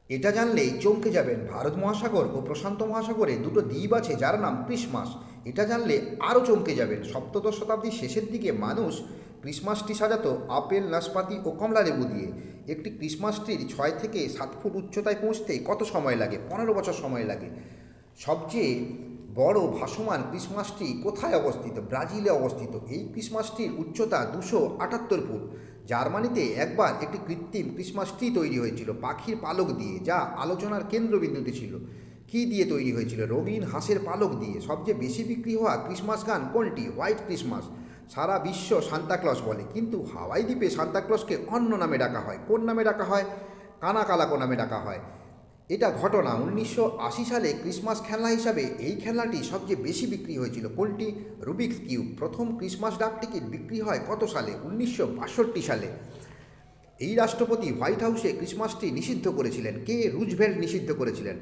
এটা জানলেই চমকে যাবেন, ভারত মহাসাগর ও প্রশান্ত মহাসাগরে দুটো দ্বীপ আছে যার নাম ক্রিসমাস। এটা জানলে আরও চমকে যাবেন, সপ্তদশ শতাব্দীর শেষের দিকে মানুষ ক্রিসমাস ট্রি সাজাতো আপেল, নাশপাতি ও কমলা লেবু দিয়ে। একটি ক্রিসমাস ট্রির 6 থেকে 7 ফুট উচ্চতায় পৌঁছতে কত সময় লাগে? 15 বছর সময় লাগে। সবচেয়ে বড় ভাসমান ক্রিসমাস ট্রি কোথায় অবস্থিত? ব্রাজিলে অবস্থিত। এই ক্রিসমাস ট্রির উচ্চতা 278 ফুট। জার্মানিতে একবার একটি কৃত্রিম ক্রিসমাস ট্রি তৈরি হয়েছিল পাখির পালক দিয়ে, যা আলোচনার কেন্দ্রবিন্দুতে ছিল। কী দিয়ে তৈরি হয়েছিল? রঙিন হাঁসের পালক দিয়ে। সবচেয়ে বেশি বিক্রি হওয়া ক্রিসমাস গান কোনটি? White Christmas. সারা বিশ্ব সান্তাক্লজ বলে, কিন্তু হাওয়াই দ্বীপে সান্তাক্লজকে অন্য নামে ডাকা হয়। কোন নামে ডাকা হয়? কানাকালাকো নামে ডাকা হয়। এটা ঘটনা। 1980 সালে ক্রিসমাস খেলনা হিসাবে এই খেলনাটি সবচেয়ে বেশি বিক্রি হয়েছিল। কোনটি? Rubik's cube. প্রথম ক্রিসমাস ডাক টিকিট বিক্রি হয় কত সালে? 1962 সালে। এই রাষ্ট্রপতি হোয়াইট হাউসে ক্রিসমাস ট্রি নিষিদ্ধ করেছিলেন? কে? রুজভেল্ট নিষিদ্ধ করেছিলেন।